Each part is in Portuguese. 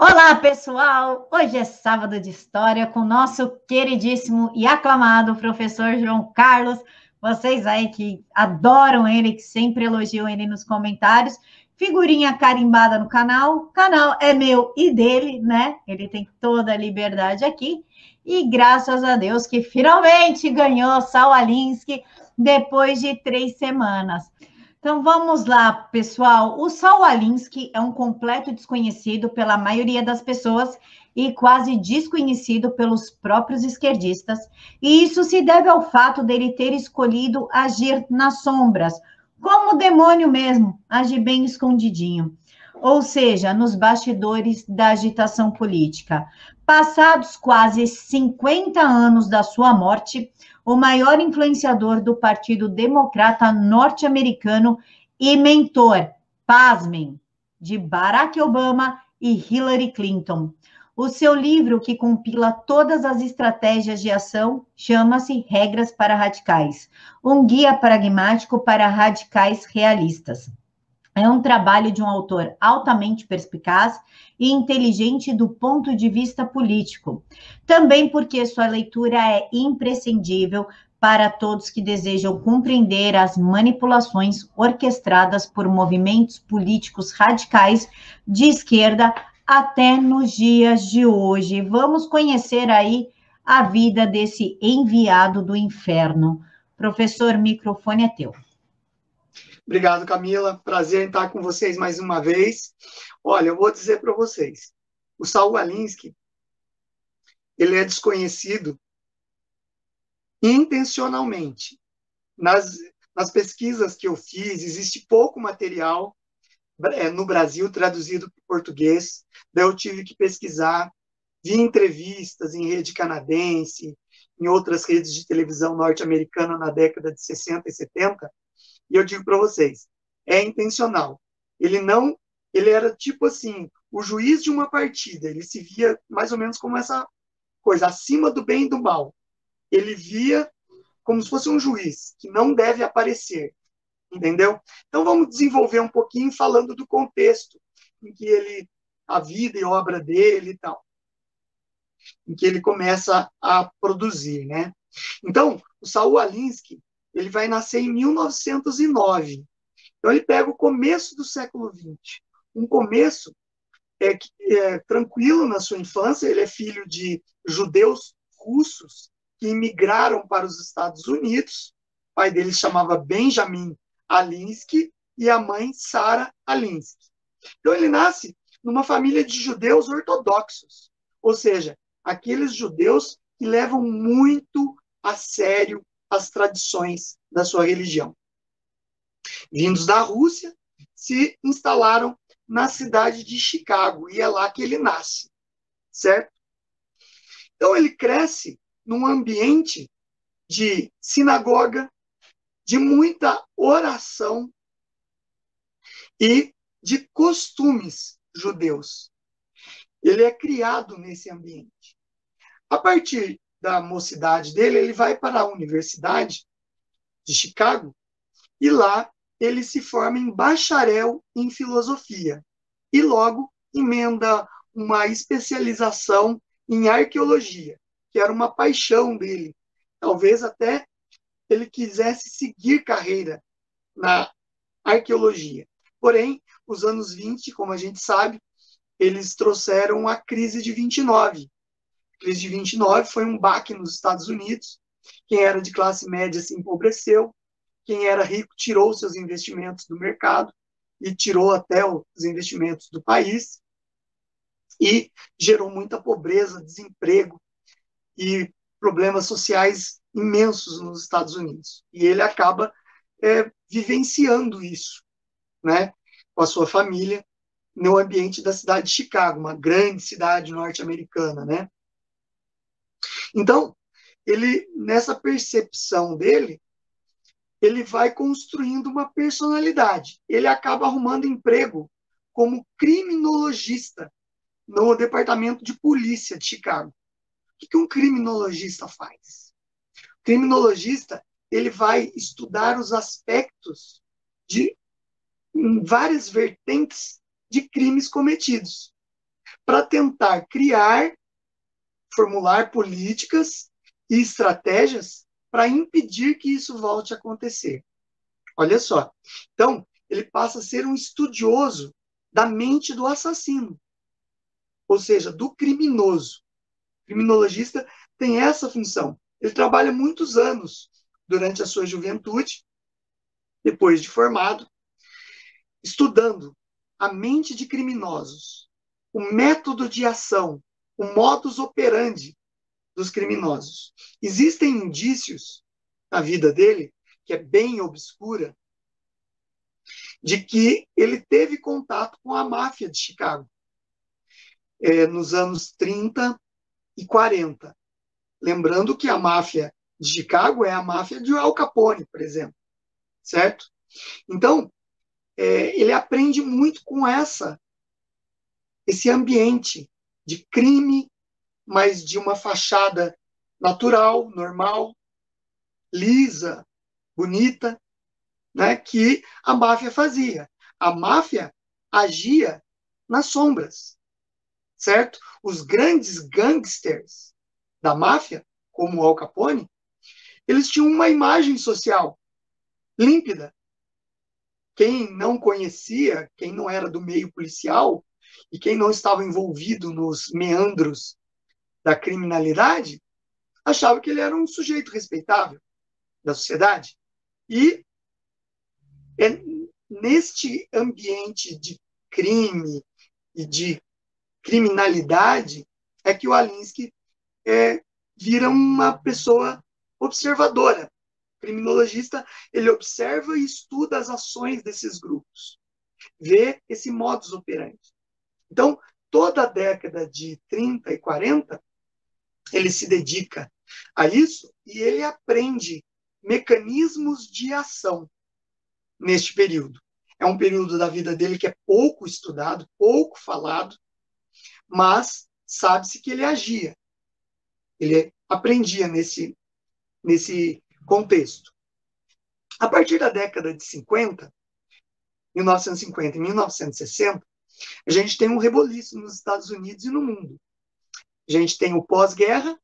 Olá, pessoal! Hoje é sábado de história com o nosso queridíssimo e aclamado professor João Carlos. Vocês aí que adoram ele, que sempre elogiam ele nos comentários. Figurinha carimbada no canal. O canal é meu e dele, né? Ele tem toda a liberdade aqui. E graças a Deus que finalmente ganhou Saul Alinsky depois de 3 semanas. Então vamos lá, pessoal. O Saul Alinsky é um completo desconhecido pela maioria das pessoas e quase desconhecido pelos próprios esquerdistas. E isso se deve ao fato dele ter escolhido agir nas sombras, como o demônio mesmo, agir bem escondidinho. Ou seja, nos bastidores da agitação política. Passados quase 50 anos da sua morte, o maior influenciador do Partido Democrata norte-americano e mentor, pasmem, de Barack Obama e Hillary Clinton. O seu livro, que compila todas as estratégias de ação, chama-se Regras para Radicais, um guia pragmático para radicais realistas. É um trabalho de um autor altamente perspicaz e inteligente do ponto de vista político. Também porque sua leitura é imprescindível para todos que desejam compreender as manipulações orquestradas por movimentos políticos radicais de esquerda até nos dias de hoje. Vamos conhecer aí a vida desse enviado do inferno. Professor, microfone é teu. Obrigado, Camila. Prazer em estar com vocês mais uma vez. Olha, eu vou dizer para vocês, o Saul Alinsky, ele é desconhecido intencionalmente. Nas pesquisas que eu fiz, existe pouco material no Brasil traduzido para o português, daí eu tive que pesquisar, vi entrevistas em rede canadense, em outras redes de televisão norte-americana na década de 60 e 70, e eu digo para vocês, é intencional. Ele era tipo assim, o juiz de uma partida, ele se via mais ou menos como essa coisa, acima do bem e do mal. Ele via como se fosse um juiz, que não deve aparecer, entendeu? Então vamos desenvolver um pouquinho falando do contexto em que ele, a vida e obra dele e tal, em que ele começa a produzir, né? Então, o Saul Alinsky, ele vai nascer em 1909. Então, ele pega o começo do século XX. Um começo tranquilo na sua infância. Ele é filho de judeus russos que imigraram para os Estados Unidos. O pai dele se chamava Benjamin Alinsky e a mãe Sarah Alinsky. Então, ele nasce numa família de judeus ortodoxos, ou seja, aqueles judeus que levam muito a sério as tradições da sua religião. Vindos da Rússia, se instalaram na cidade de Chicago, e é lá que ele nasce, certo? Então ele cresce num ambiente de sinagoga, de muita oração e de costumes judeus. Ele é criado nesse ambiente. A partir da mocidade dele, ele vai para a Universidade de Chicago e lá ele se forma em bacharel em filosofia e logo emenda uma especialização em arqueologia, que era uma paixão dele. Talvez até ele quisesse seguir carreira na arqueologia. Porém, os anos 20, como a gente sabe, eles trouxeram a crise de 29. A crise de 29 foi um baque nos Estados Unidos. Quem era de classe média se empobreceu, quem era rico tirou seus investimentos do mercado e tirou até os investimentos do país e gerou muita pobreza, desemprego e problemas sociais imensos nos Estados Unidos. E ele acaba vivenciando isso, né, com a sua família, no ambiente da cidade de Chicago, uma grande cidade norte-americana, né? Então, ele, nessa percepção dele, ele vai construindo uma personalidade. Ele acaba arrumando emprego como criminologista no departamento de polícia de Chicago. O que um criminologista faz? O criminologista, ele vai estudar os aspectos de várias vertentes de crimes cometidos. para tentar criar, formular políticas e estratégias para impedir que isso volte a acontecer. Olha só. Então, ele passa a ser um estudioso da mente do assassino, ou seja, do criminoso. O criminologista tem essa função. Ele trabalha muitos anos durante a sua juventude, depois de formado, estudando a mente de criminosos, o método de ação, o modus operandi dos criminosos. Existem indícios na vida dele, que é bem obscura, de que ele teve contato com a máfia de Chicago nos anos 30 e 40. Lembrando que a máfia de Chicago é a máfia de Al Capone, por exemplo, certo? Então, ele aprende muito com esse ambiente de crime, mas de uma fachada natural, normal, lisa, bonita, né, que a máfia fazia. A máfia agia nas sombras, certo? Os grandes gangsters da máfia, como o Al Capone, eles tinham uma imagem social límpida. Quem não conhecia, quem não era do meio policial e quem não estava envolvido nos meandros da criminalidade, achava que ele era um sujeito respeitável da sociedade. E é neste ambiente de crime e de criminalidade é que o Alinsky vira uma pessoa observadora. O criminologista, ele observa e estuda as ações desses grupos, vê esse modus operandi. Então, toda a década de 30 e 40, ele se dedica a isso e ele aprende mecanismos de ação neste período. É um período da vida dele que é pouco estudado, pouco falado, mas sabe-se que ele agia. Ele aprendia nesse contexto. A partir da década de 50, 1950 e 1960, a gente tem um reboliço nos Estados Unidos e no mundo. A gente tem o pós-guerra,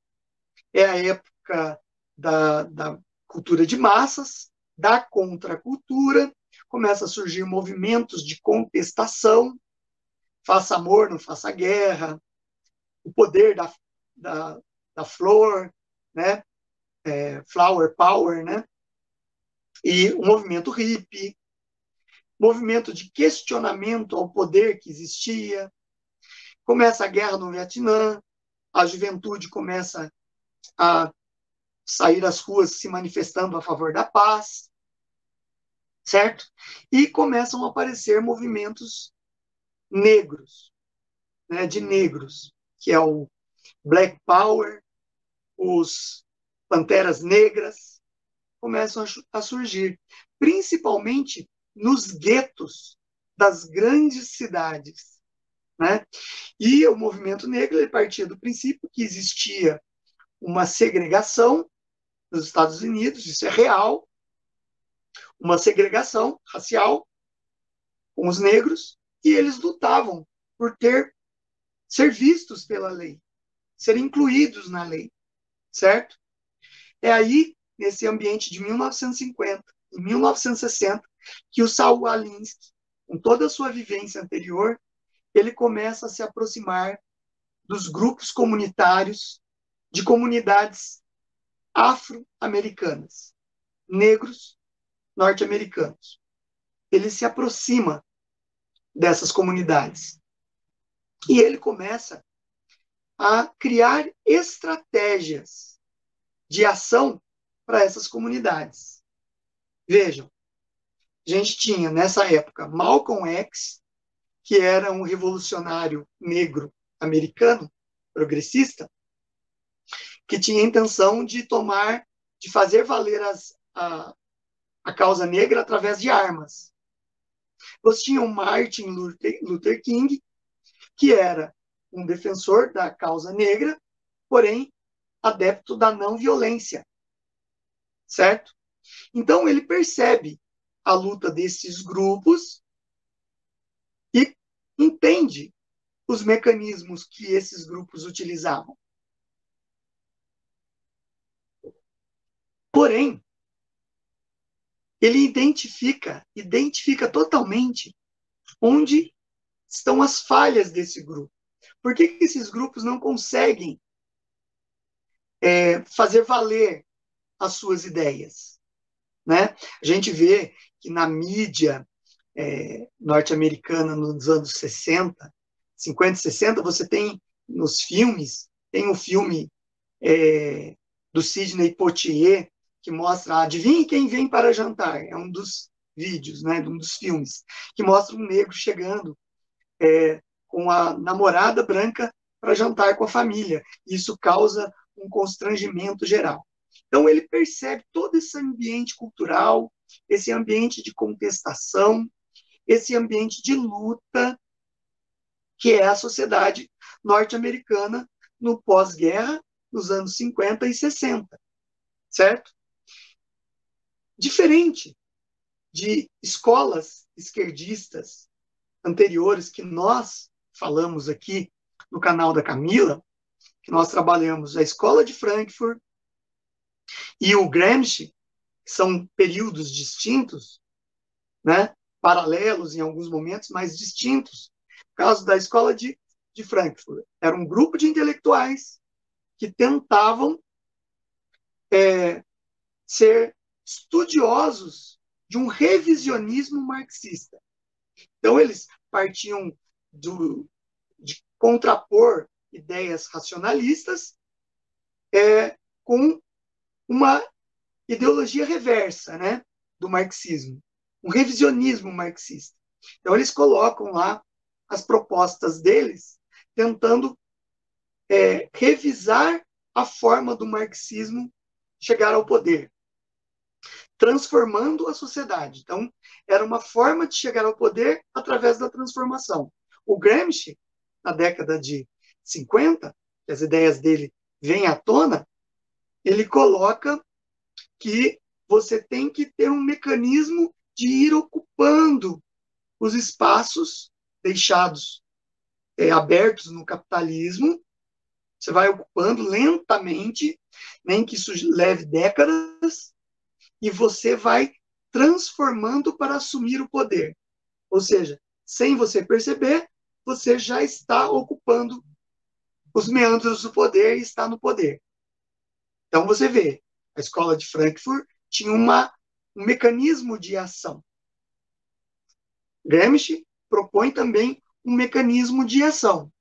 é a época da cultura de massas, da contracultura, começa a surgir movimentos de contestação, faça amor, não faça guerra, o poder da flor, né? Flower Power, né? E o movimento hippie, movimento de questionamento ao poder que existia, começa a guerra no Vietnã, a juventude começa a sair às ruas se manifestando a favor da paz, certo? E começam a aparecer movimentos negros, né, de negros, que é o Black Power, os Panteras Negras, começam a surgir, principalmente nos guetos das grandes cidades, né? E o movimento negro ele partia do princípio que existia uma segregação nos Estados Unidos, isso é real, uma segregação racial com os negros, e eles lutavam por ser vistos pela lei, ser incluídos na lei, certo? É aí, nesse ambiente de 1950 e 1960, que o Saul Alinsky, com toda a sua vivência anterior, ele começa a se aproximar dos grupos comunitários de comunidades afro-americanas, negros norte-americanos. Ele se aproxima dessas comunidades. E ele começa a criar estratégias de ação para essas comunidades. Vejam, a gente tinha, nessa época, Malcolm X, que era um revolucionário negro americano, progressista, que tinha a intenção de fazer valer a causa negra através de armas. Você tinha o Martin Luther King, que era um defensor da causa negra, porém adepto da não violência, certo? Então ele percebe a luta desses grupos e entende os mecanismos que esses grupos utilizavam. Porém, ele identifica totalmente onde estão as falhas desse grupo. Por que esses grupos não conseguem fazer valer as suas ideias? Né? A gente vê que na mídia norte-americana nos anos 60, 50 e 60, você tem nos filmes, tem o filme do Sidney Poitier, que mostra, adivinhe quem vem para jantar, é um dos vídeos, né, um dos filmes, que mostra um negro chegando com a namorada branca para jantar com a família. Isso causa um constrangimento geral. Então, ele percebe todo esse ambiente cultural, esse ambiente de contestação, esse ambiente de luta, que é a sociedade norte-americana no pós-guerra, nos anos 50 e 60, certo? Diferente de escolas esquerdistas anteriores que nós falamos aqui no canal da Camila, que nós trabalhamos a Escola de Frankfurt e o Gramsci, que são períodos distintos, né? Paralelos em alguns momentos, mas distintos. No caso da Escola de Frankfurt, era um grupo de intelectuais que tentavam ser estudiosos de um revisionismo marxista. Então, eles partiam de contrapor ideias racionalistas com uma ideologia reversa, né, do marxismo, um revisionismo marxista. Então, eles colocam lá as propostas deles, tentando revisar a forma do marxismo chegar ao poder, transformando a sociedade. Então, era uma forma de chegar ao poder através da transformação. O Gramsci, na década de 50, que as ideias dele vêm à tona, ele coloca que você tem que ter um mecanismo de ir ocupando os espaços deixados abertos no capitalismo. Você vai ocupando lentamente, nem que isso leve décadas, e você vai transformando para assumir o poder. Ou seja, sem você perceber, você já está ocupando os meandros do poder e está no poder. Então você vê, a Escola de Frankfurt tinha um mecanismo de ação. Gramsci propõe também um mecanismo de ação,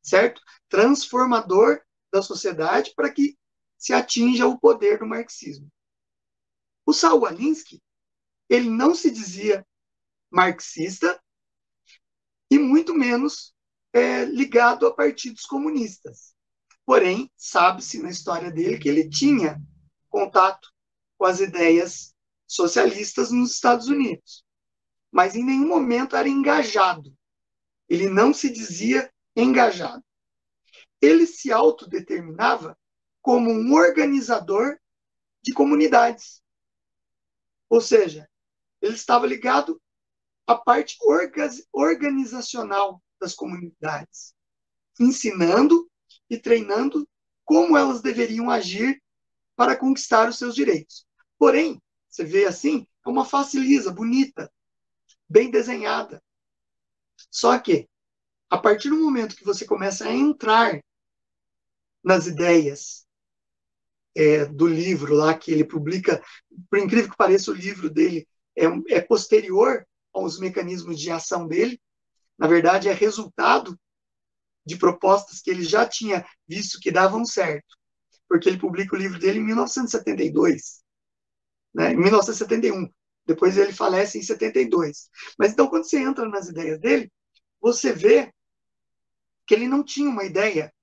certo? Transformador da sociedade para que se atinja o poder do marxismo. O Saul Alinsky, ele não se dizia marxista e muito menos ligado a partidos comunistas. Porém, sabe-se na história dele que ele tinha contato com as ideias socialistas nos Estados Unidos. Mas em nenhum momento era engajado. Ele não se dizia engajado. Ele se autodeterminava como um organizador de comunidades. Ou seja, ele estava ligado à parte organizacional das comunidades, ensinando e treinando como elas deveriam agir para conquistar os seus direitos. Porém, você vê assim, é uma face lisa, bonita, bem desenhada. Só que, a partir do momento que você começa a entrar nas ideias do livro lá que ele publica, por incrível que pareça, o livro dele é posterior aos mecanismos de ação dele, na verdade é resultado de propostas que ele já tinha visto que davam certo, porque ele publica o livro dele em 1972, né, em 1971, depois ele falece em 72. Mas então, quando você entra nas ideias dele, você vê que ele não tinha uma ideia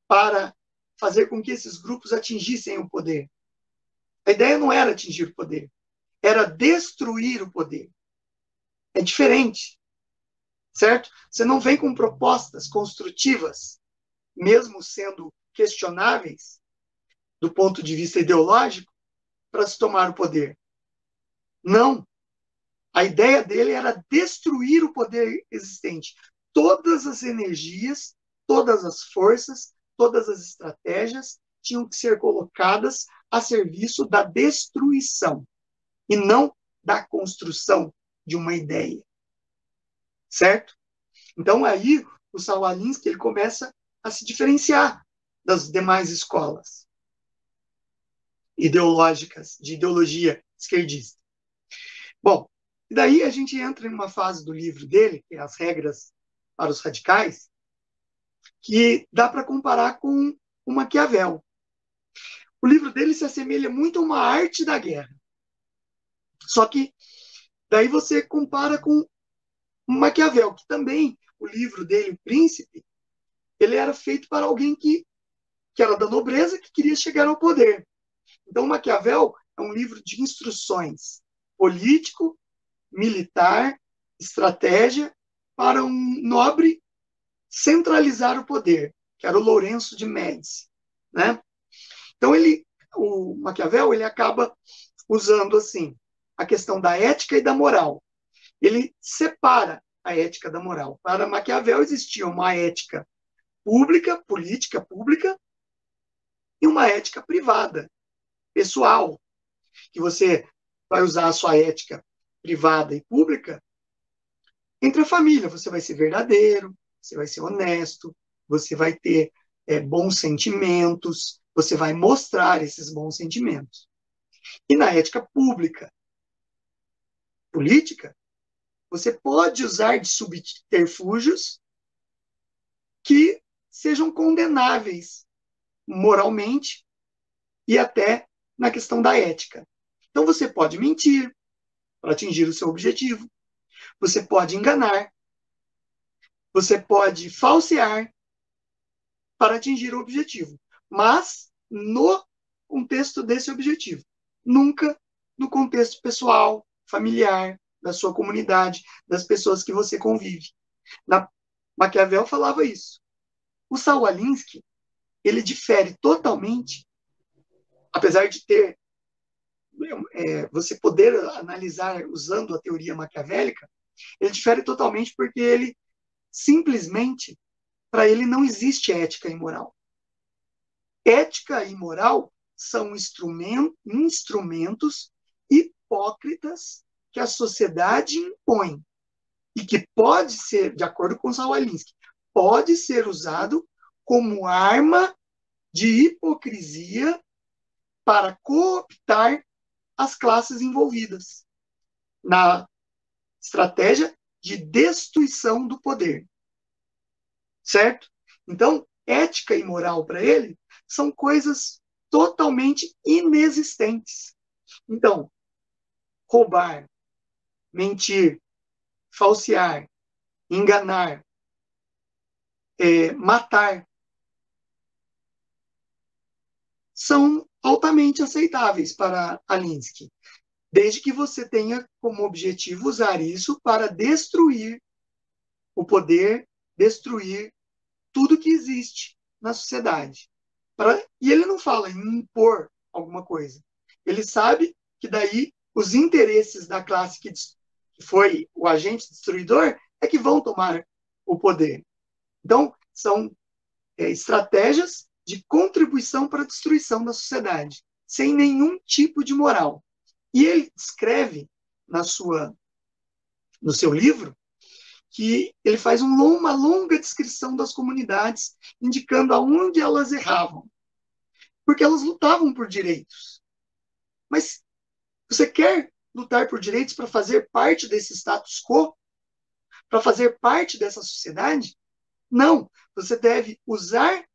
para fazer com que esses grupos atingissem o poder. A ideia não era atingir o poder, era destruir o poder. É diferente, certo? Você não vem com propostas construtivas, mesmo sendo questionáveis do ponto de vista ideológico, para se tomar o poder. Não. A ideia dele era destruir o poder existente, todas as energias, todas as forças, todas as estratégias tinham que ser colocadas a serviço da destruição e não da construção de uma ideia, certo? Então aí o Saul Alinsky ele começa a se diferenciar das demais escolas ideológicas, de ideologia esquerdista. Bom, e daí a gente entra em uma fase do livro dele, que é As Regras para os Radicais, que dá para comparar com o Maquiavel. O livro dele se assemelha muito a uma arte da guerra. Só que daí você compara com o Maquiavel, que também, o livro dele, O Príncipe, ele era feito para alguém que era da nobreza, que queria chegar ao poder. Então, Maquiavel é um livro de instruções político, militar, estratégia, para um nobre centralizar o poder, que era o Lourenço de Médici, né? Então, o Maquiavel ele acaba usando assim a questão da ética e da moral. Ele separa a ética da moral. Para Maquiavel existia uma ética pública, política pública, e uma ética privada, pessoal, que você vai usar a sua ética privada e pública entre a família. Você vai ser verdadeiro, você vai ser honesto, você vai ter bons sentimentos, você vai mostrar esses bons sentimentos. E na ética pública, política, você pode usar de subterfúgios que sejam condenáveis moralmente e até na questão da ética. Então você pode mentir para atingir o seu objetivo, você pode enganar, você pode falsear para atingir o objetivo, mas no contexto desse objetivo, nunca no contexto pessoal, familiar, da sua comunidade, das pessoas que você convive. Maquiavel falava isso. O Saul Alinsky, ele difere totalmente, apesar de ter você poder analisar usando a teoria maquiavélica, ele difere totalmente porque ele simplesmente, para ele não existe ética e moral. Ética e moral são instrumentos hipócritas que a sociedade impõe e que pode ser, de acordo com Saul Alinsky, pode ser usado como arma de hipocrisia para cooptar as classes envolvidas na estratégia de destruição do poder. Certo? Então, ética e moral para ele são coisas totalmente inexistentes. Então, roubar, mentir, falsear, enganar, matar, são altamente aceitáveis para Alinsky, desde que você tenha como objetivo usar isso para destruir o poder, destruir tudo que existe na sociedade. E ele não fala em impor alguma coisa. Ele sabe que daí os interesses da classe que foi o agente destruidor é que vão tomar o poder. Então, são estratégias de contribuição para a destruição da sociedade, sem nenhum tipo de moral. E ele escreve no seu livro que ele faz uma longa descrição das comunidades, indicando aonde elas erravam. Porque elas lutavam por direitos. Mas você quer lutar por direitos para fazer parte desse status quo? Para fazer parte dessa sociedade? Não. Você deve usar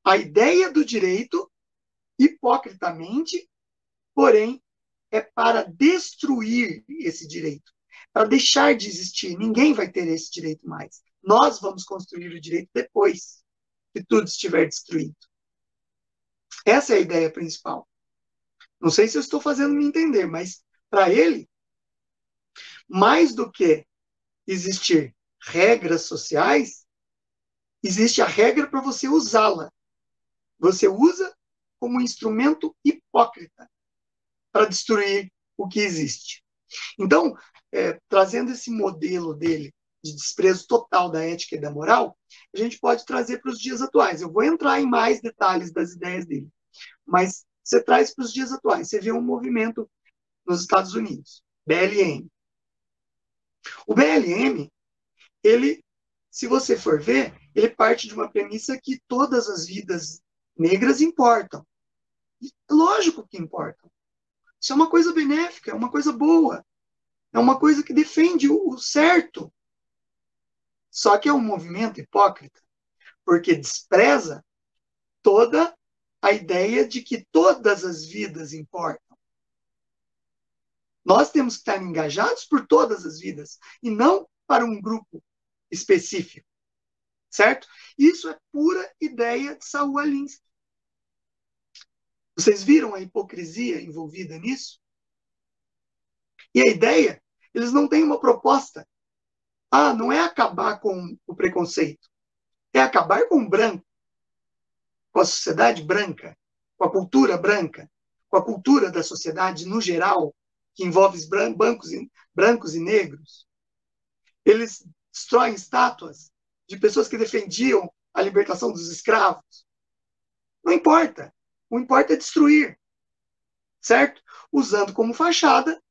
a ideia do direito hipocritamente, porém, é para destruir esse direito, para deixar de existir. Ninguém vai ter esse direito mais. Nós vamos construir o direito depois que tudo estiver destruído. Essa é a ideia principal. Não sei se eu estou fazendo me entender, mas para ele, mais do que existir regras sociais, existe a regra para você usá-la. Você usa como um instrumento hipócrita para destruir o que existe. Então, trazendo esse modelo dele de desprezo total da ética e da moral, a gente pode trazer para os dias atuais. Eu vou entrar em mais detalhes das ideias dele, mas você traz para os dias atuais. Você vê um movimento nos Estados Unidos, BLM. O BLM, ele, se você for ver, ele parte de uma premissa que todas as vidas negras importam. E lógico que importam. Isso é uma coisa benéfica, é uma coisa boa, é uma coisa que defende o certo. Só que é um movimento hipócrita, porque despreza toda a ideia de que todas as vidas importam. Nós temos que estar engajados por todas as vidas, e não para um grupo específico, certo? Isso é pura ideia de Saul Alinsky. Vocês viram a hipocrisia envolvida nisso? E a ideia, eles não têm uma proposta. Ah, não é acabar com o preconceito, é acabar com o branco, com a sociedade branca, com a cultura branca, com a cultura da sociedade no geral, que envolve brancos e negros. Eles destroem estátuas de pessoas que defendiam a libertação dos escravos. Não importa. O importa é destruir, certo? Usando como fachada,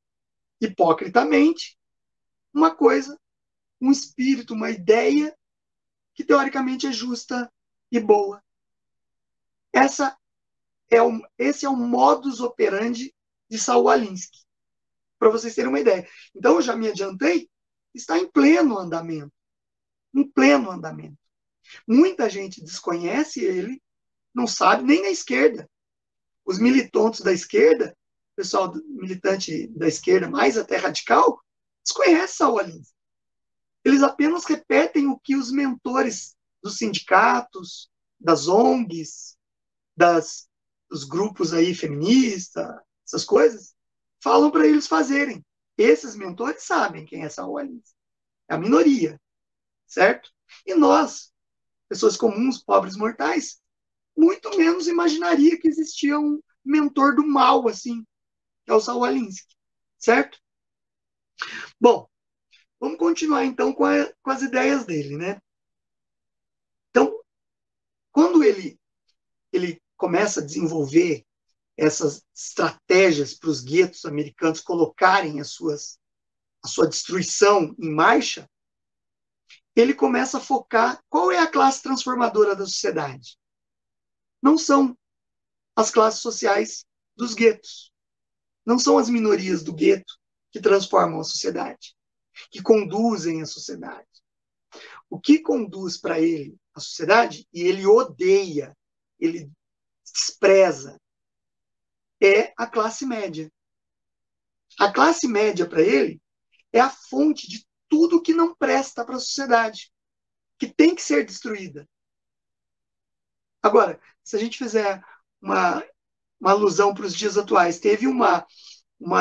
hipocritamente, uma coisa, um espírito, uma ideia que teoricamente é justa e boa. Esse é o modus operandi de Saul Alinsky, para vocês terem uma ideia. Então, eu já me adiantei, está em pleno andamento. Em pleno andamento. Muita gente desconhece ele, não sabe, nem na esquerda. Os militantes da esquerda, o pessoal militante da esquerda, mais até radical, desconhece Saul Alinsky. Eles apenas repetem o que os mentores dos sindicatos, das ONGs, dos grupos aí feministas, essas coisas, falam para eles fazerem. Esses mentores sabem quem é Saul Alinsky. É a minoria, certo? E nós, pessoas comuns, pobres mortais, muito menos imaginaria que existia um mentor do mal, assim, que é o Saul Alinsky, certo? Bom, vamos continuar então com as ideias dele, né? Então, quando ele começa a desenvolver essas estratégias para os guetos americanos colocarem a sua destruição em marcha, ele começa a focar qual é a classe transformadora da sociedade. Não são as classes sociais dos guetos. Não são as minorias do gueto que transformam a sociedade, que conduzem a sociedade. O que conduz para ele a sociedade, e ele odeia, ele despreza, é a classe média. A classe média, para ele, é a fonte de tudo que não presta para a sociedade, que tem que ser destruída. Agora, se a gente fizer uma alusão para os dias atuais, teve uma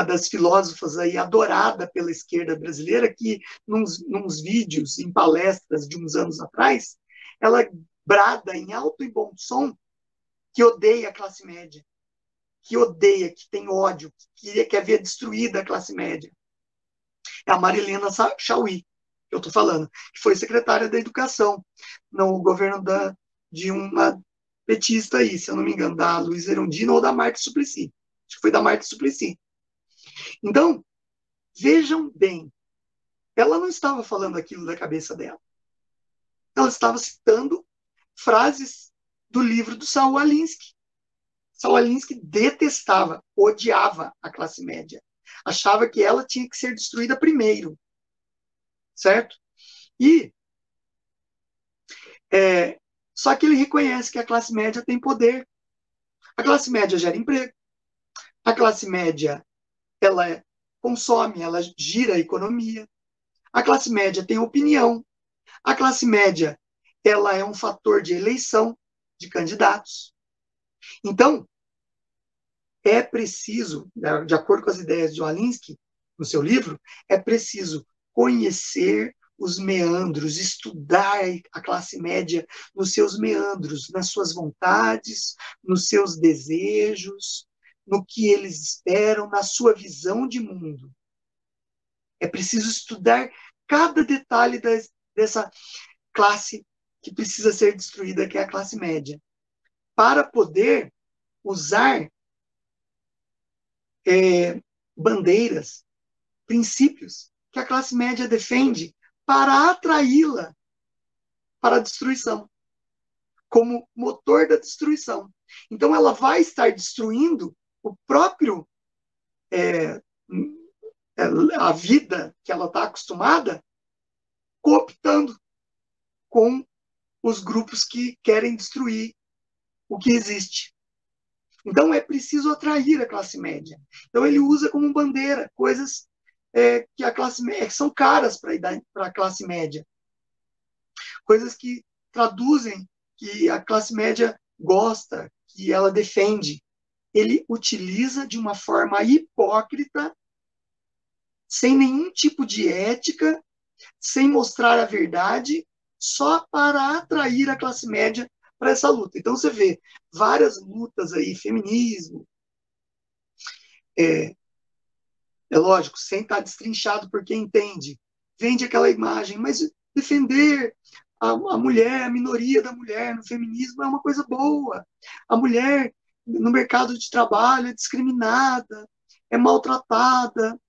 das filósofas aí adorada pela esquerda brasileira que, nos vídeos, em palestras de uns anos atrás, ela brada em alto e bom som que odeia a classe média, que odeia, que tem ódio, que quer ver destruída a classe média. É a Marilena Chauí, que eu estou falando, que foi secretária da Educação no governo de uma petista aí, se eu não me engano, da Luiza Erundina ou da Marta Suplicy. Acho que foi da Marta Suplicy. Então, vejam bem, ela não estava falando aquilo da cabeça dela. Ela estava citando frases do livro do Saul Alinsky. Saul Alinsky detestava, odiava a classe média. Achava que ela tinha que ser destruída primeiro. Certo? Só que ele reconhece que a classe média tem poder. A classe média gera emprego. A classe média, ela consome, ela gira a economia. A classe média tem opinião. A classe média, ela é um fator de eleição de candidatos. Então, é preciso, de acordo com as ideias de Alinsky, no seu livro, é preciso conhecer os meandros, estudar a classe média nos seus meandros, nas suas vontades, nos seus desejos, no que eles esperam, na sua visão de mundo. É preciso estudar cada detalhe dessa classe que precisa ser destruída, que é a classe média, para poder usar bandeiras, princípios que a classe média defende para atraí-la para a destruição, como motor da destruição. Então, ela vai estar destruindo o próprio a vida que ela está acostumada, cooptando com os grupos que querem destruir o que existe. Então, é preciso atrair a classe média. Então, ele usa como bandeira coisas que a classe média, que são caras para a classe média. Coisas que traduzem que a classe média gosta, que ela defende. Ele utiliza de uma forma hipócrita, sem nenhum tipo de ética, sem mostrar a verdade, só para atrair a classe média para essa luta. Então você vê várias lutas aí, feminismo, é lógico, sem estar destrinchado por quem entende, vende aquela imagem, mas defender a mulher, a minoria da mulher no feminismo é uma coisa boa. A mulher no mercado de trabalho é discriminada, é maltratada.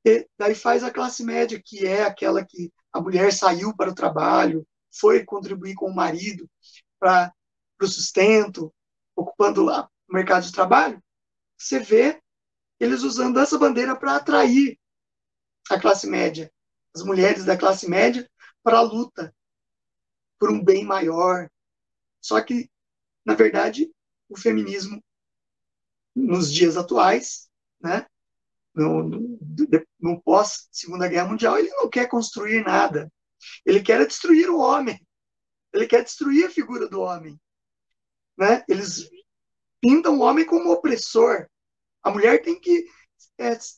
E daí faz a classe média, que é aquela que a mulher saiu para o trabalho, foi contribuir com o marido para o sustento, ocupando lá o mercado de trabalho. Você vê eles usando essa bandeira para atrair a classe média, as mulheres da classe média, para a luta por um bem maior. Só que, na verdade, o feminismo, nos dias atuais, né, no pós-Segunda Guerra Mundial, ele não quer construir nada. Ele quer destruir o homem. Ele quer destruir a figura do homem. Né? Eles pintam o homem como opressor. A mulher tem que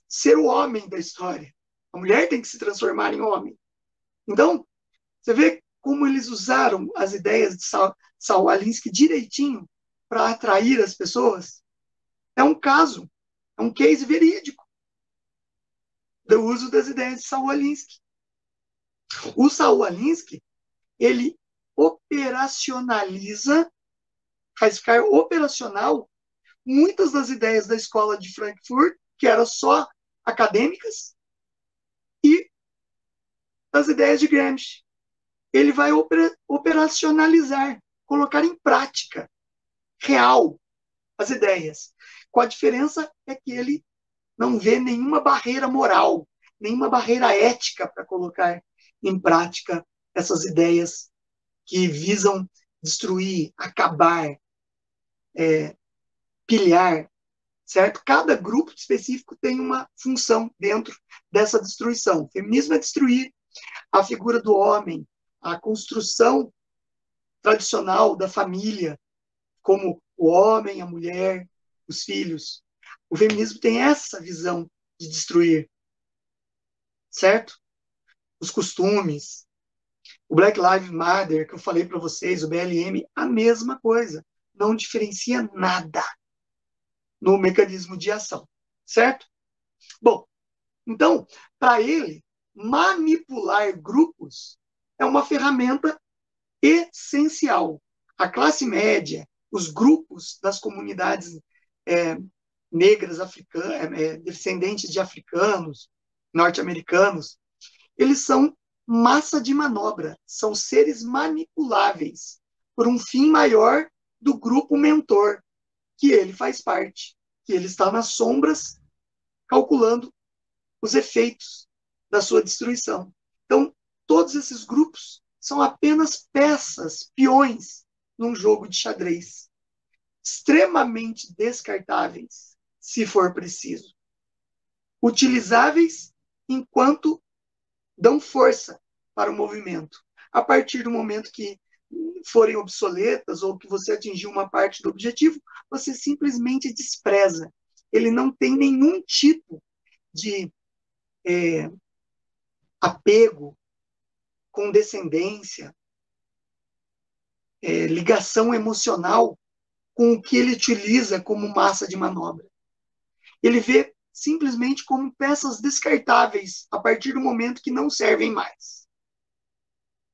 ser o homem da história. A mulher tem que se transformar em homem. Então, você vê como eles usaram as ideias de Saul Alinsky direitinho para atrair as pessoas. É um caso, é um case verídico do uso das ideias de Saul Alinsky. O Saul Alinsky, ele operacionaliza, faz ficar operacional muitas das ideias da escola de Frankfurt, que eram só acadêmicas, e das ideias de Gramsci. Ele vai operacionalizar, colocar em prática, real, as ideias. Com a diferença é que ele não vê nenhuma barreira moral, nenhuma barreira ética para colocar em prática essas ideias que visam destruir, acabar, pilhar, certo? Cada grupo específico tem uma função dentro dessa destruição. O feminismo é destruir a figura do homem, a construção tradicional da família, como o homem, a mulher, os filhos. O feminismo tem essa visão de destruir, certo? Os costumes. O Black Lives Matter, que eu falei para vocês, o BLM, a mesma coisa. Não diferencia nada no mecanismo de ação, certo? Bom, então, para ele, manipular grupos é uma ferramenta essencial. A classe média, os grupos das comunidades negras africanas, descendentes de africanos, norte-americanos, eles são massa de manobra, são seres manipuláveis por um fim maior do grupo mentor, que ele faz parte, que ele está nas sombras calculando os efeitos da sua destruição. Então, todos esses grupos são apenas peças, peões, num jogo de xadrez, extremamente descartáveis, se for preciso, utilizáveis enquanto dão força para o movimento. A partir do momento que forem obsoletas ou que você atingiu uma parte do objetivo, você simplesmente despreza. Ele não tem nenhum tipo de apego, condescendência, ligação emocional com o que ele utiliza como massa de manobra. Ele vê simplesmente como peças descartáveis a partir do momento que não servem mais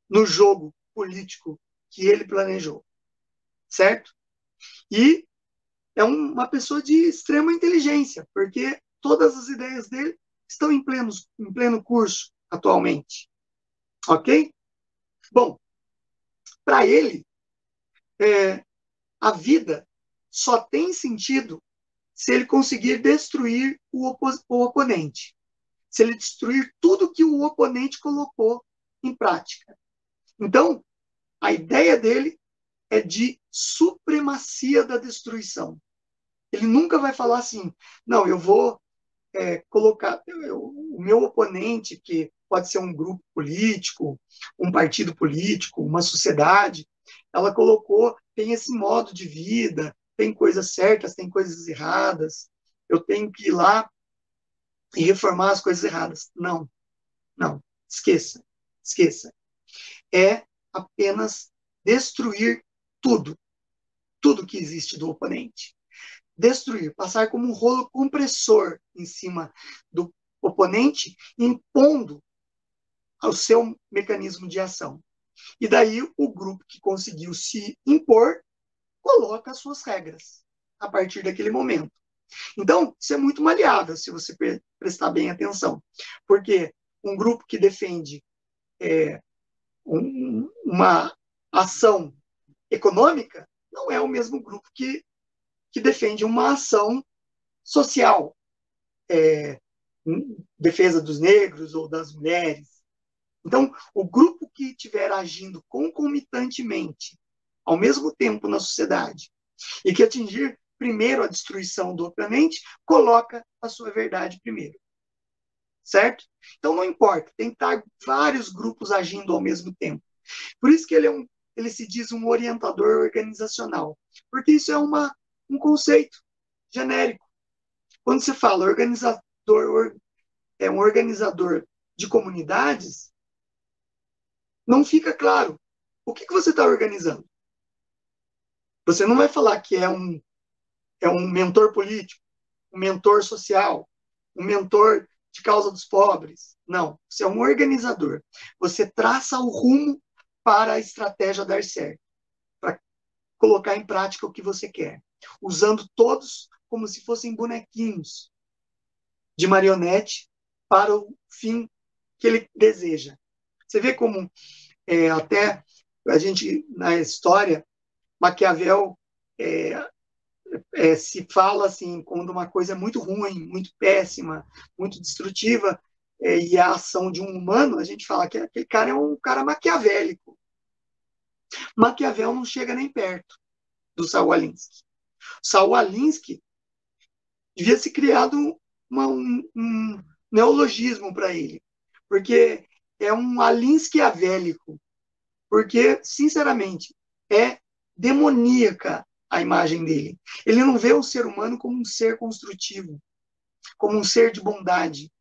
no jogo político que ele planejou, certo? E é uma pessoa de extrema inteligência, porque todas as ideias dele estão em pleno curso atualmente, ok? Bom, para ele, a vida só tem sentido se ele conseguir destruir o oponente, se ele destruir tudo que o oponente colocou em prática. Então, a ideia dele é de supremacia da destruição. Ele nunca vai falar assim, não, eu vou colocar o meu oponente, que pode ser um grupo político, um partido político, uma sociedade, ela colocou, tem esse modo de vida, tem coisas certas, tem coisas erradas, eu tenho que ir lá e reformar as coisas erradas. Não, não, esqueça. É apenas destruir tudo que existe do oponente. Destruir, passar como um rolo compressor em cima do oponente, impondo o seu mecanismo de ação. E daí o grupo que conseguiu se impor coloca as suas regras a partir daquele momento. Então, isso é muito maleável, se você prestar bem atenção. Porque um grupo que defende uma ação econômica não é o mesmo grupo que defende uma ação social, defesa dos negros ou das mulheres. Então, o grupo que estiver agindo concomitantemente, ao mesmo tempo na sociedade, e que atingir primeiro a destruição do oponente, coloca a sua verdade primeiro. Certo? Então, não importa, tem que estar vários grupos agindo ao mesmo tempo. Por isso que ele se diz um orientador organizacional, porque isso é um conceito genérico. Quando você fala um organizador de comunidades, não fica claro o que você está organizando. Você não vai falar que é um mentor político, um mentor social, um mentor de causa dos pobres. Não, você é um organizador. Você traça o rumo para a estratégia dar certo, para colocar em prática o que você quer, usando todos como se fossem bonequinhos de marionete para o fim que ele deseja. Você vê como até a gente, na história, Maquiavel se fala assim, quando uma coisa é muito ruim, muito péssima, muito destrutiva, e a ação de um humano, a gente fala que aquele cara é um cara maquiavélico. Maquiavel não chega nem perto do Saul Alinsky. Saul Alinsky devia ser criado um neologismo para ele, porque é um alinsquiavélico, porque, sinceramente, é demoníaca a imagem dele. Ele não vê o ser humano como um ser construtivo, como um ser de bondade.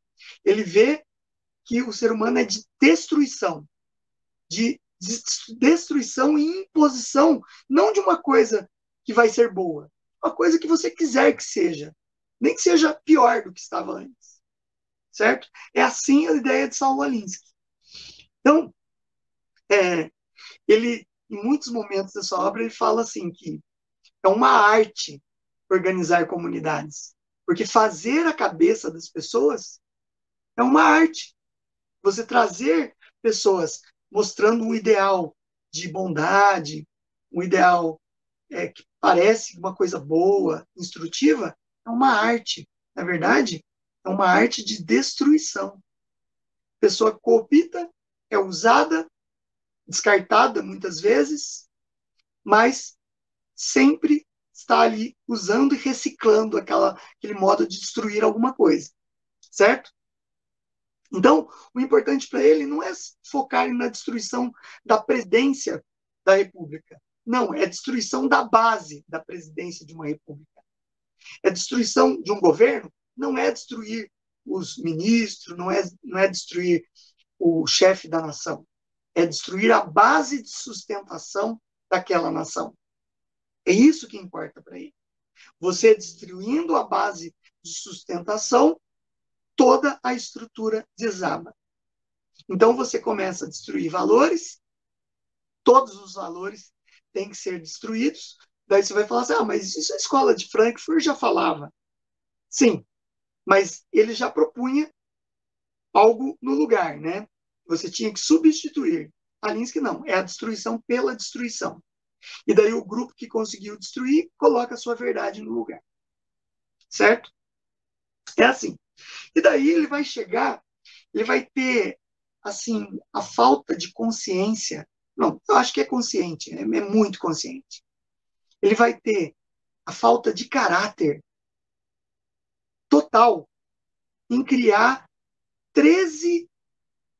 Ele vê que o ser humano é de destruição e imposição, não de uma coisa que vai ser boa, uma coisa que você quiser que seja, nem que seja pior do que estava antes, certo? É assim a ideia de Saul Alinsky. Então, ele, em muitos momentos da sua obra, ele fala assim que é uma arte organizar comunidades, porque fazer a cabeça das pessoas é uma arte. Você trazer pessoas mostrando um ideal de bondade, um ideal que parece uma coisa boa, instrutiva, é uma arte. Na verdade, é uma arte de destruição. A pessoa coopta, é usada, descartada muitas vezes, mas sempre está ali usando e reciclando aquele modo de destruir alguma coisa, certo? Então, o importante para ele não é focar na destruição da presidência da República. Não, é a destruição da base da presidência de uma República. É destruição de um governo, não é destruir os ministros, não é destruir o chefe da nação. É destruir a base de sustentação daquela nação. É isso que importa para ele. Você destruindo a base de sustentação, toda a estrutura desaba. Então você começa a destruir valores, todos os valores têm que ser destruídos. Daí você vai falar assim, mas isso a escola de Frankfurt já falava. Sim, mas ele já propunha algo no lugar, né? Você tinha que substituir. Alinsky não, é a destruição pela destruição. E daí o grupo que conseguiu destruir coloca a sua verdade no lugar. Certo? É assim. E daí ele vai chegar, ele vai ter, assim, a falta de consciência. Não, eu acho que é consciente, é muito consciente. Ele vai ter a falta de caráter total em criar 13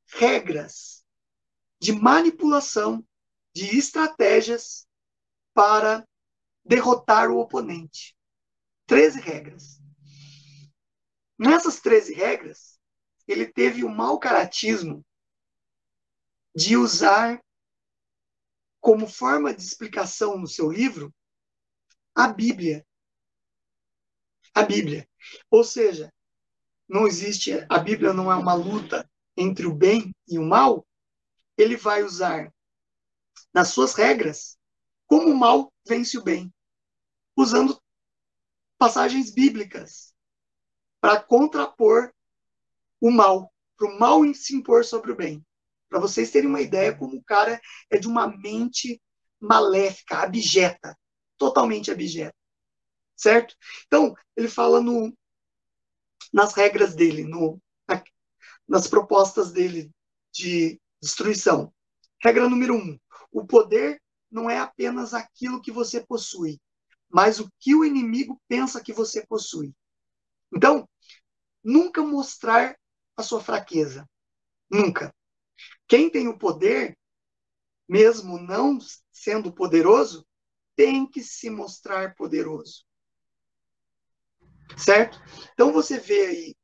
regras de manipulação, de estratégias para derrotar o oponente. 13 regras. Nessas 13 regras, ele teve o mau caratismo de usar como forma de explicação no seu livro a Bíblia. A Bíblia. Ou seja, não existe, a Bíblia não é uma luta entre o bem e o mal. Ele vai usar nas suas regras como o mal vence o bem, usando passagens bíblicas para contrapor o mal, para o mal se impor sobre o bem. Para vocês terem uma ideia como o cara é de uma mente maléfica, abjeta, totalmente abjeta, certo? Então, ele fala nas regras dele, nas propostas dele de destruição. Regra número 1, o poder não é apenas aquilo que você possui, mas o que o inimigo pensa que você possui. Então, nunca mostrar a sua fraqueza. Nunca. Quem tem o poder, mesmo não sendo poderoso, tem que se mostrar poderoso. Certo? Então você vê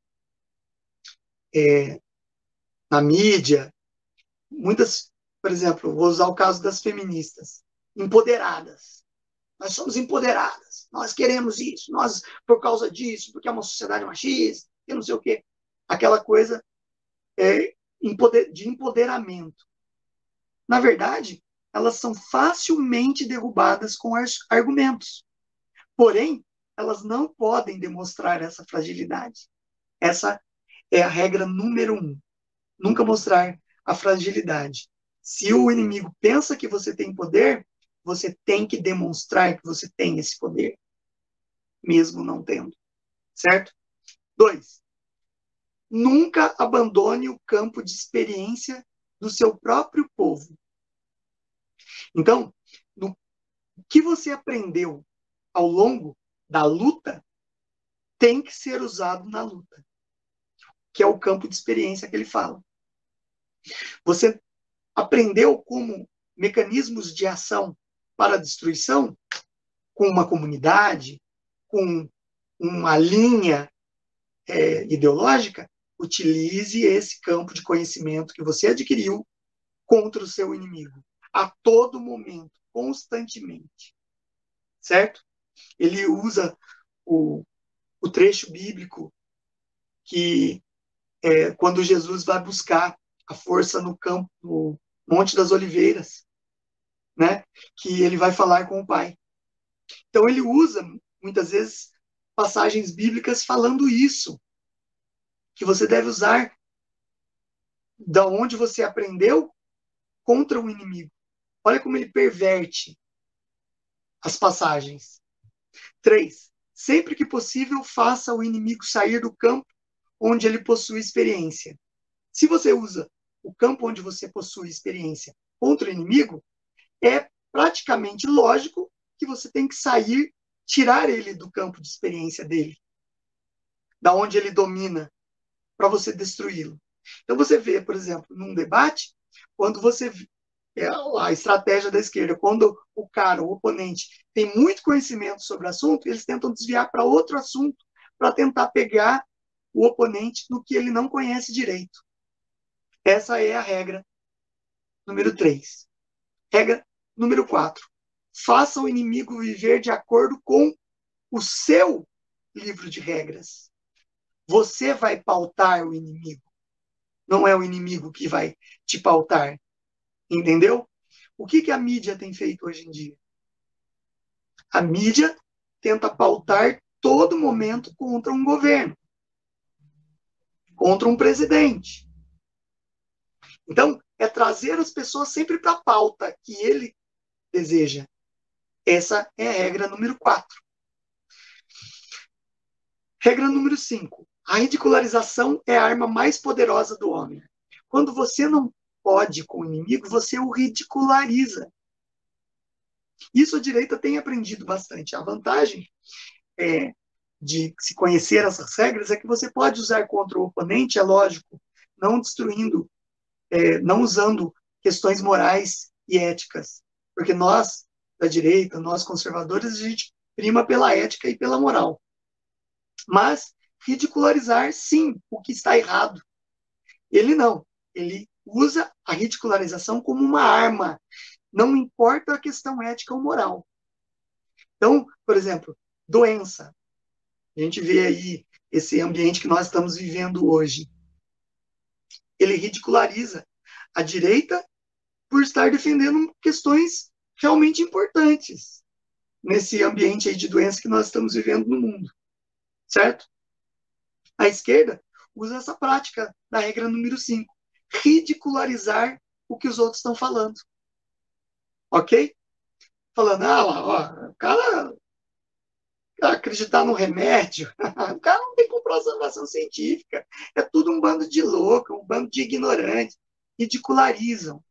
aí na mídia, muitas, por exemplo, vou usar o caso das feministas, empoderadas. Nós somos empoderadas, nós queremos isso, nós por causa disso, porque é uma sociedade machista, e não sei o quê. Aquela coisa de empoderamento. Na verdade, elas são facilmente derrubadas com argumentos. Porém, elas não podem demonstrar essa fragilidade. Essa é a regra número 1. Nunca mostrar a fragilidade. Se o inimigo pensa que você tem poder, você tem que demonstrar que você tem esse poder, mesmo não tendo. Certo? 2. Nunca abandone o campo de experiência do seu próprio povo. Então, no que você aprendeu ao longo da luta tem que ser usado na luta, que é o campo de experiência que ele fala. Você aprendeu como mecanismos de ação para a destruição com uma comunidade, com uma linha ideológica, utilize esse campo de conhecimento que você adquiriu contra o seu inimigo, a todo momento, constantemente. Certo? Ele usa o trecho bíblico que quando Jesus vai buscar a força no campo, no Monte das Oliveiras, né? Que ele vai falar com o Pai. Então ele usa, muitas vezes, passagens bíblicas falando isso, que você deve usar da onde você aprendeu contra o inimigo. Olha como ele perverte as passagens. 3. Sempre que possível, faça o inimigo sair do campo onde ele possui experiência. Se você usa o campo onde você possui experiência contra o inimigo, é praticamente lógico que você tem que sair, tirar ele do campo de experiência dele, da onde ele domina, para você destruí-lo. Então você vê, por exemplo, num debate, quando você a estratégia da esquerda, quando o cara, o oponente, tem muito conhecimento sobre o assunto, eles tentam desviar para outro assunto para tentar pegar o oponente no que ele não conhece direito. Essa é a regra número 3. Regra número 4. Faça o inimigo viver de acordo com o seu livro de regras. Você vai pautar o inimigo. Não é o inimigo que vai te pautar. Entendeu? O que a mídia tem feito hoje em dia? A mídia tenta pautar todo momento contra um governo, contra um presidente. Então, é trazer as pessoas sempre para a pauta que ele deseja. Essa é a regra número 4. Regra número 5. A ridicularização é a arma mais poderosa do homem. Quando você não pode com o inimigo, você o ridiculariza. Isso a direita tem aprendido bastante. A vantagem de se conhecer essas regras é que você pode usar contra o oponente, é lógico, não destruindo, não usando questões morais e éticas. Porque nós, da direita, nós conservadores, a gente prima pela ética e pela moral. Mas ridicularizar, sim, o que está errado. Ele não. Ele usa a ridicularização como uma arma. Não importa a questão ética ou moral. Então, por exemplo, doença. A gente vê aí esse ambiente que nós estamos vivendo hoje. Ele ridiculariza a direita por estar defendendo questões realmente importantes nesse ambiente aí de doença que nós estamos vivendo no mundo. Certo? A esquerda usa essa prática da regra número 5. Ridicularizar o que os outros estão falando. Ok? Falando, ó, o cara acreditar no remédio, o cara não tem comprovação científica. É tudo um bando de louco, um bando de ignorantes. Ridicularizam.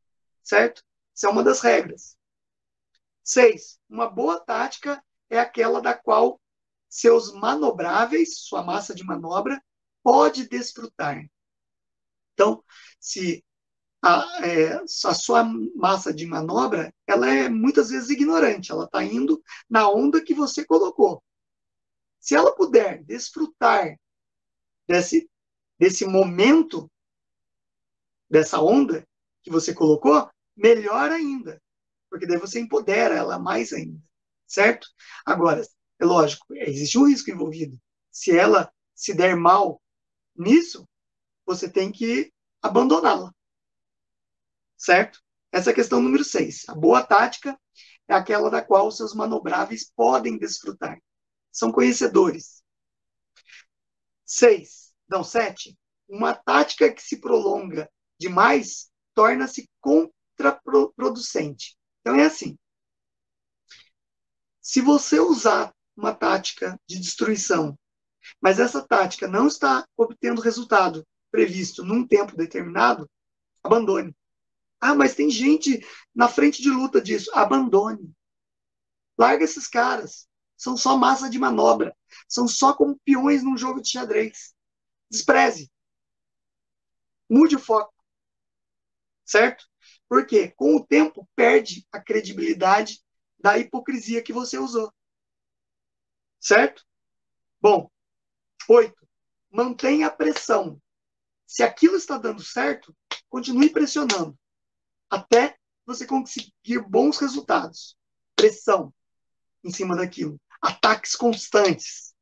Certo? Isso é uma das regras. 6. Uma boa tática é aquela da qual seus manobráveis, sua massa de manobra, pode desfrutar. Então, se a sua massa de manobra, ela é muitas vezes ignorante, ela está indo na onda que você colocou. Se ela puder desfrutar desse momento, dessa onda que você colocou, melhor ainda, porque daí você empodera ela mais ainda, certo? Agora, é lógico, existe um risco envolvido. Se ela se der mal nisso, você tem que abandoná-la, certo? Essa é a questão número 6. A boa tática é aquela da qual os seus manobráveis podem desfrutar. São conhecedores. 7. Uma tática que se prolonga demais torna-se contraproducente. Então é assim. Se você usar uma tática de destruição, mas essa tática não está obtendo resultado previsto num tempo determinado, abandone. Ah, mas tem gente na frente de luta disso. Abandone. Larga esses caras. São só massa de manobra. São só como peões num jogo de xadrez. Despreze. Mude o foco. Certo? Porque com o tempo perde a credibilidade da hipocrisia que você usou. Certo? Bom, 8. Mantenha a pressão. Se aquilo está dando certo, continue pressionando até você conseguir bons resultados. Pressão em cima daquilo. Ataques constantes.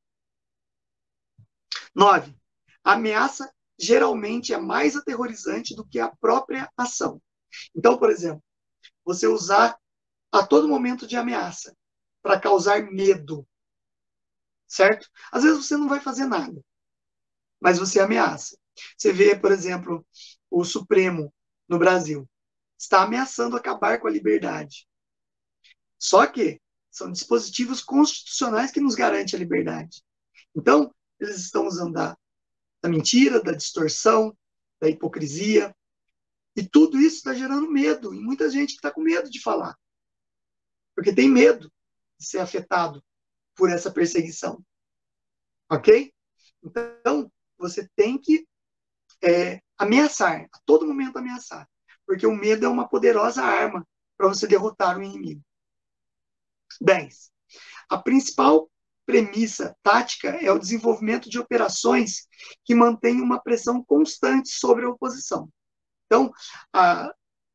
9. A ameaça geralmente é mais aterrorizante do que a própria ação. Então, por exemplo, você usar a todo momento de ameaça para causar medo, certo? Às vezes você não vai fazer nada, mas você ameaça. Você vê, por exemplo, o Supremo no Brasil está ameaçando acabar com a liberdade. Só que são dispositivos constitucionais que nos garantem a liberdade. Então, eles estão usando da mentira, da distorção, da hipocrisia, e tudo isso está gerando medo, e muita gente que está com medo de falar, porque tem medo de ser afetado por essa perseguição. Ok? Então, você tem que ameaçar, a todo momento ameaçar, porque o medo é uma poderosa arma para você derrotar o inimigo. 10. A principal premissa tática é o desenvolvimento de operações que mantenham uma pressão constante sobre a oposição. Então,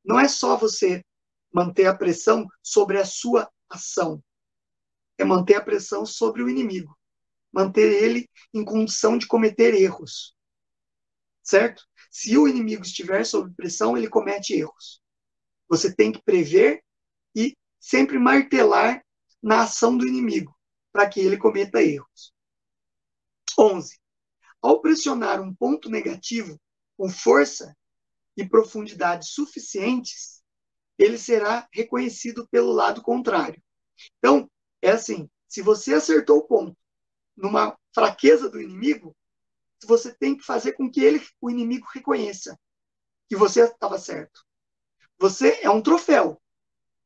não é só você manter a pressão sobre a sua ação, é manter a pressão sobre o inimigo. manter ele em condição de cometer erros, certo? Se o inimigo estiver sob pressão, ele comete erros. Você tem que prever e sempre martelar na ação do inimigo, para que ele cometa erros. 11. Ao pressionar um ponto negativo com força e profundidade suficientes, ele será reconhecido pelo lado contrário. Então, é assim, se você acertou o ponto numa fraqueza do inimigo, você tem que fazer com que o inimigo reconheça que você estava certo. Você é um troféu.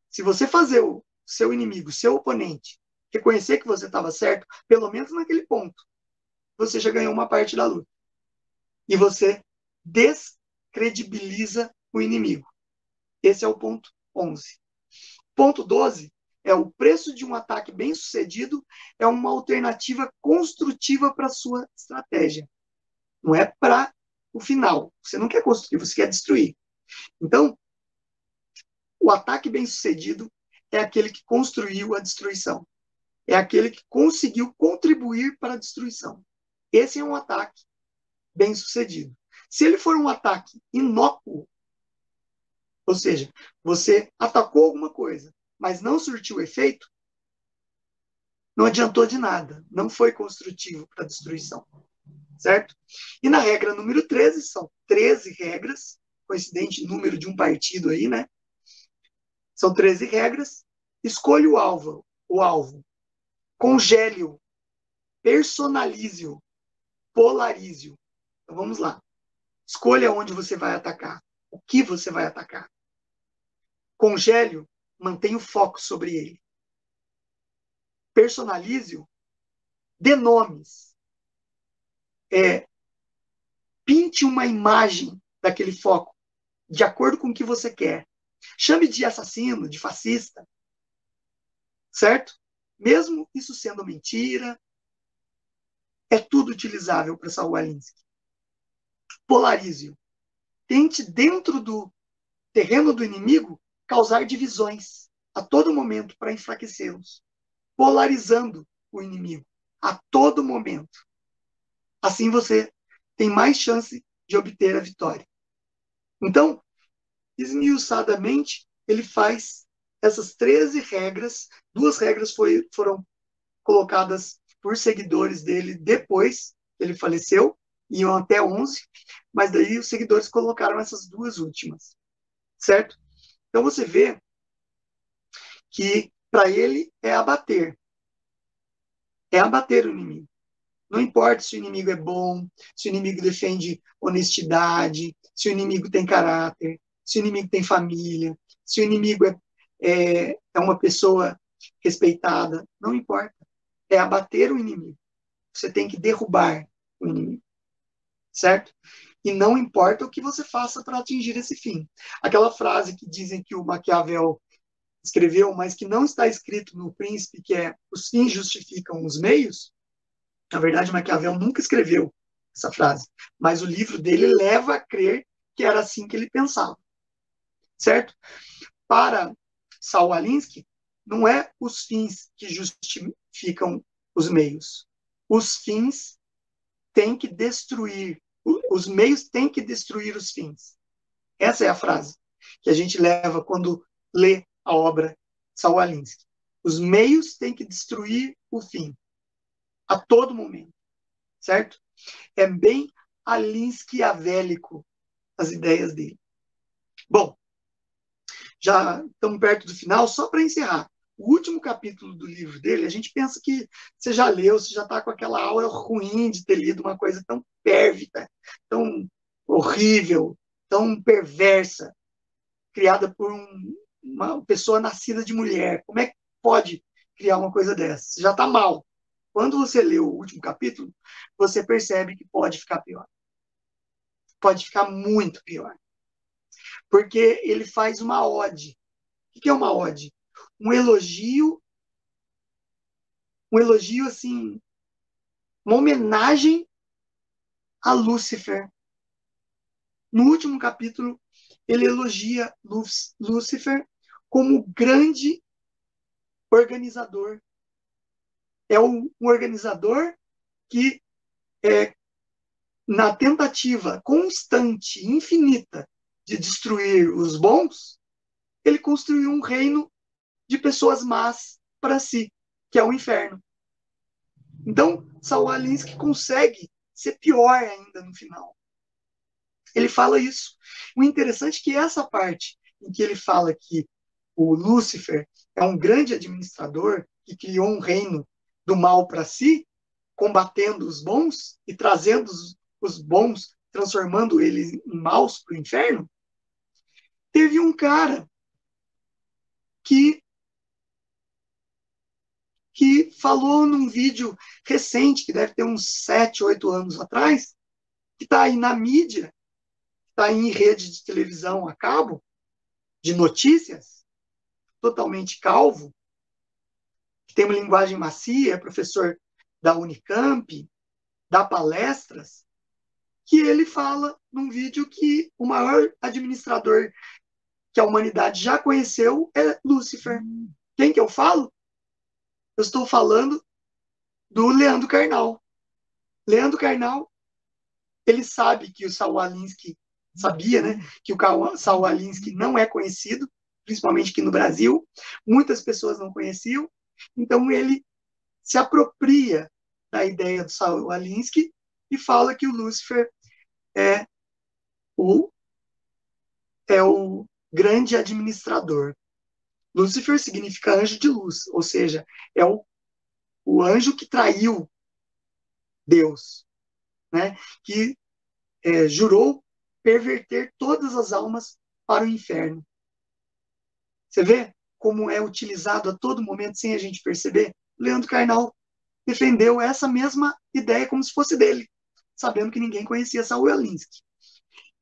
Se você fazer o seu inimigo, seu oponente, reconhecer que você estava certo, pelo menos naquele ponto, você já ganhou uma parte da luta. E você descredibiliza o inimigo. Esse é o ponto 11. Ponto 12 é o preço de um ataque bem sucedido, é uma alternativa construtiva para a sua estratégia. Não é para o final. Você não quer construir, você quer destruir. Então, o ataque bem sucedido é aquele que construiu a destruição. É aquele que conseguiu contribuir para a destruição. Esse é um ataque bem sucedido. Se ele for um ataque inócuo, ou seja, você atacou alguma coisa, mas não surtiu efeito, não adiantou de nada, não foi construtivo para a destruição, certo? E na regra número 13, são 13 regras, coincidente número de um partido aí, né? São 13 regras. Escolha o alvo, congele-o, personalize-o, polarize-o. Então vamos lá. Escolha onde você vai atacar, o que você vai atacar. Congele-o, mantenha o foco sobre ele. Personalize-o, dê nomes. Pinte uma imagem daquele foco, de acordo com o que você quer. Chame de assassino, de fascista, certo? Mesmo isso sendo mentira, é tudo utilizável para Saul Alinsky. Polarize-o. Tente, dentro do terreno do inimigo, causar divisões a todo momento para enfraquecê-los, polarizando o inimigo a todo momento. Assim você tem mais chance de obter a vitória. Então, esmiuçadamente, ele faz essas 13 regras. 2 regras foram colocadas por seguidores dele depois que ele faleceu, iam até 11, mas daí os seguidores colocaram essas 2 últimas, certo? Então você vê que para ele é abater o inimigo. Não importa se o inimigo é bom, se o inimigo defende honestidade, se o inimigo tem caráter, se o inimigo tem família, se o inimigo é uma pessoa respeitada, não importa. É abater o inimigo. Você tem que derrubar o inimigo, certo? E não importa o que você faça para atingir esse fim. Aquela frase que dizem que o Maquiavel escreveu, mas que não está escrito no Príncipe, que é os fins justificam os meios. Na verdade, Maquiavel nunca escreveu essa frase, mas o livro dele leva a crer que era assim que ele pensava, certo? Para Saul Alinsky, não é os fins que justificam os meios. Os fins têm que destruir, os meios têm que destruir os fins. Essa é a frase que a gente leva quando lê a obra Saul Alinsky. Os meios têm que destruir o fim, a todo momento, certo? É bem alinsquiavélico as ideias dele. Bom, já estamos perto do final, só para encerrar. O último capítulo do livro dele, a gente pensa que você já leu, você já está com aquela aura ruim de ter lido uma coisa tão pérfida, tão horrível, tão perversa, criada por uma pessoa nascida de mulher. Como é que pode criar uma coisa dessa? Você já está mal. Quando você lê o último capítulo, você percebe que pode ficar pior. Pode ficar muito pior. Porque ele faz uma ode. O que é uma ode? Um elogio assim, uma homenagem a Lúcifer. No último capítulo, ele elogia Lúcifer como grande organizador. É um organizador que, na tentativa constante, infinita, de destruir os bons, ele construiu um reino de pessoas más para si, que é o inferno. Então, Saul Alinsky consegue ser pior ainda no final. Ele fala isso. O interessante é que essa parte em que ele fala que o Lúcifer é um grande administrador que criou um reino do mal para si, combatendo os bons e trazendo os bons, transformando eles em maus para o inferno, teve um cara que falou num vídeo recente, que deve ter uns 7, 8 anos atrás, que está aí na mídia, está em rede de televisão a cabo, de notícias, totalmente calvo, que tem uma linguagem macia, é professor da Unicamp, dá palestras, que ele fala num vídeo que o maior administrador que a humanidade já conheceu é Lúcifer. Quem que eu falo? Eu estou falando do Leandro Carnal. Leandro Carnal, ele sabe que o Saul Alinsky, sabia, né, que o Saul Alinsky não é conhecido, principalmente aqui no Brasil, muitas pessoas não conheciam, então ele se apropria da ideia do Saul Alinsky e fala que o Lúcifer é o grande administrador. Lúcifer significa anjo de luz, ou seja, é o anjo que traiu Deus, né? Que jurou perverter todas as almas para o inferno. Você vê como é utilizado a todo momento sem a gente perceber? Leandro Carnal defendeu essa mesma ideia como se fosse dele, sabendo que ninguém conhecia Saul Alinsky.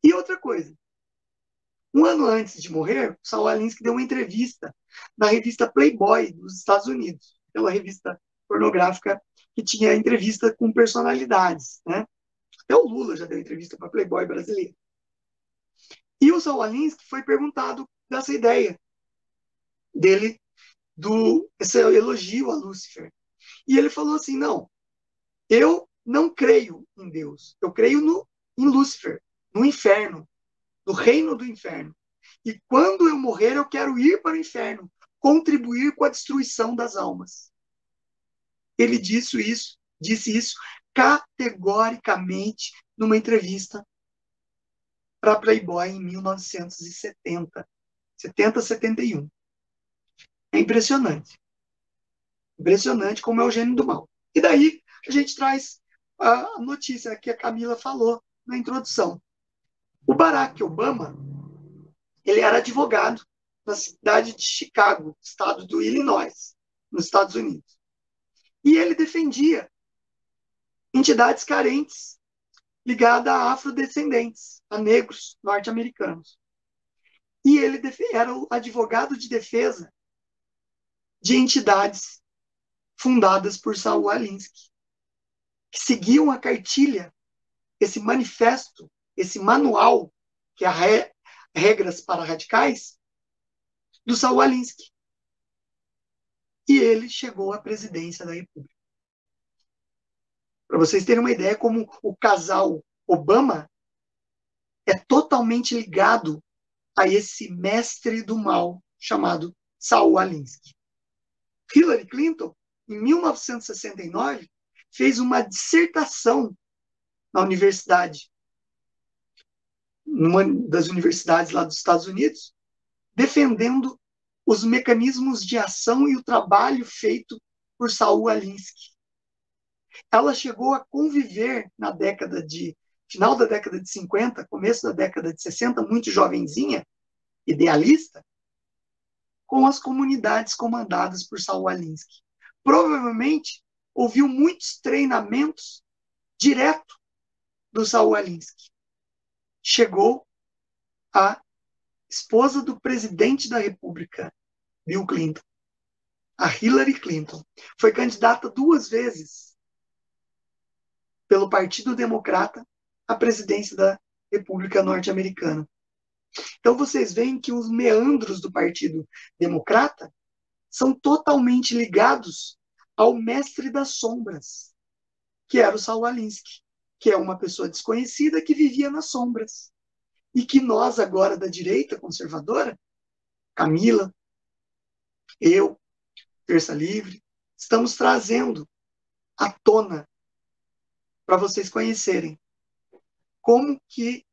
E outra coisa, um ano antes de morrer, Saul Alinsky deu uma entrevista na revista Playboy dos Estados Unidos, aquela revista pornográfica que tinha entrevista com personalidades, né? Até o Lula já deu entrevista para Playboy brasileiro. E o Saul Alinsky foi perguntado dessa ideia dele, esse elogio a Lúcifer. E ele falou assim, não, eu não creio em Deus, eu creio em Lúcifer, no inferno, no reino do inferno. E quando eu morrer, eu quero ir para o inferno, contribuir com a destruição das almas. Ele disse isso categoricamente numa entrevista para Playboy em 1970, 71. É impressionante. Impressionante como é o gênio do mal. E daí a gente traz a notícia que a Camila falou na introdução. O Barack Obama, ele era advogado na cidade de Chicago, estado do Illinois, nos Estados Unidos. E ele defendia entidades carentes ligadas a afrodescendentes, a negros norte-americanos. E ele era o advogado de defesa de entidades fundadas por Saul Alinsky, que seguiam a cartilha, esse manifesto, esse manual, que é Regras para Radicais, do Saul Alinsky. E ele chegou à presidência da República. Para vocês terem uma ideia como o casal Obama é totalmente ligado a esse mestre do mal chamado Saul Alinsky. Hillary Clinton, em 1969, fez uma dissertação na universidade, numa das universidades lá dos Estados Unidos, defendendo os mecanismos de ação e o trabalho feito por Saul Alinsky. Ela chegou a conviver final da década de 50, começo da década de 60, muito jovenzinha, idealista, com as comunidades comandadas por Saul Alinsky. Provavelmente ouviu muitos treinamentos direto do Saul Alinsky. Chegou a esposa do presidente da República, Bill Clinton, a Hillary Clinton. Foi candidata 2 vezes pelo Partido Democrata à presidência da República Norte-Americana. Então vocês veem que os meandros do Partido Democrata são totalmente ligados ao mestre das sombras. que era o Saul Alinsky, que é uma pessoa desconhecida que vivia nas sombras. E que nós, agora da direita conservadora, Camila, eu, Terça Livre, estamos trazendo à tona para vocês conhecerem como que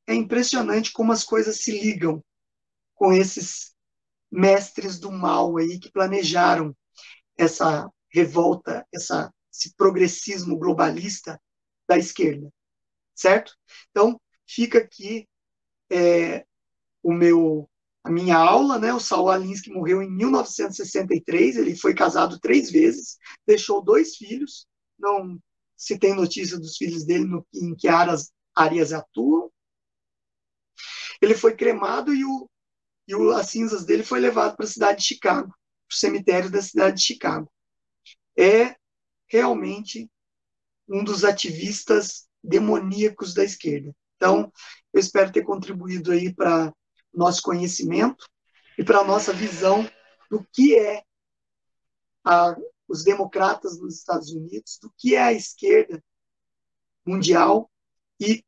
é impressionante como as coisas se ligam com esses mestres do mal aí que planejaram essa revolta, esse progressismo globalista da esquerda, certo? Então, fica aqui a minha aula, né? O Saul Alinsky morreu em 1963, ele foi casado 3 vezes, deixou 2 filhos, não se tem notícia dos filhos dele em que áreas atuam. Ele foi cremado e as cinzas dele foi levado para a cidade de Chicago, para o cemitério da cidade de Chicago. É realmente um dos ativistas demoníacos da esquerda. Então, eu espero ter contribuído aí para nosso conhecimento e para a nossa visão do que é os democratas nos Estados Unidos, do que é a esquerda mundial e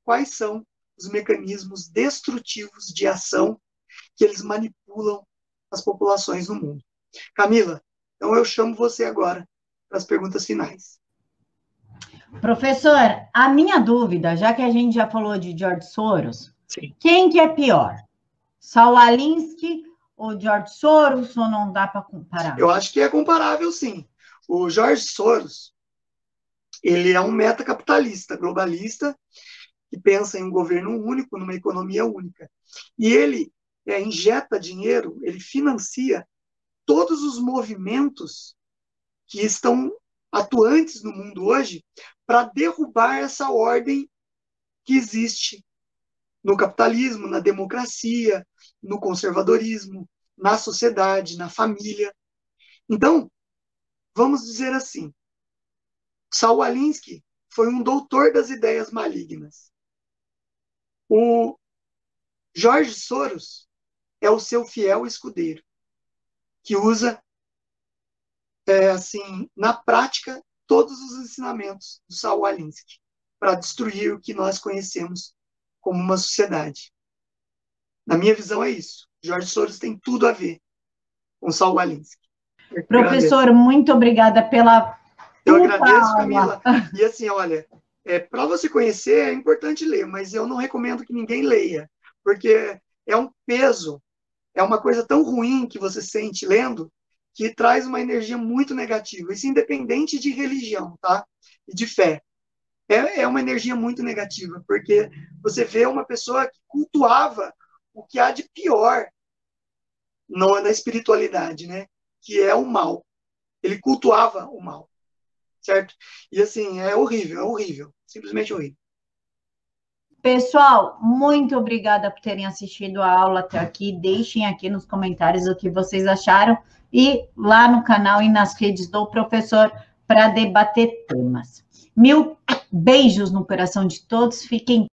quais são os mecanismos destrutivos de ação que eles manipulam as populações no mundo. Camila, então eu chamo você agora para as perguntas finais. Professor, a minha dúvida, já que a gente já falou de George Soros, Sim. Quem que é pior? Saul Alinsky ou George Soros, ou não dá para comparar? Eu acho que é comparável, sim. O George Soros, ele é um metacapitalista, globalista, que pensa em um governo único, numa economia única. E ele injeta dinheiro, ele financia todos os movimentos que estão atuantes no mundo hoje para derrubar essa ordem que existe no capitalismo, na democracia, no conservadorismo, na sociedade, na família. Então, vamos dizer assim, Saul Alinsky foi um doutor das ideias malignas. O George Soros é o seu fiel escudeiro, que usa, assim, na prática, todos os ensinamentos do Saul Alinsky para destruir o que nós conhecemos como uma sociedade. Na minha visão, é isso. George Soros tem tudo a ver com Saul Alinsky. Professor, muito obrigada pela Eu agradeço, Camila. E assim, olha, para você conhecer é importante ler, mas eu não recomendo que ninguém leia, porque é um peso, é uma coisa tão ruim que você sente lendo, que traz uma energia muito negativa. Isso independente de religião, tá? E de fé. É uma energia muito negativa, porque você vê uma pessoa que cultuava o que há de pior na espiritualidade, né? Que é o mal. Ele cultuava o mal, certo? E assim, é horrível, simplesmente horrível. Pessoal, muito obrigada por terem assistido a aula até aqui. Deixem aqui nos comentários o que vocês acharam e lá no canal e nas redes do professor para debater temas. 1000 beijos no coração de todos. Fiquem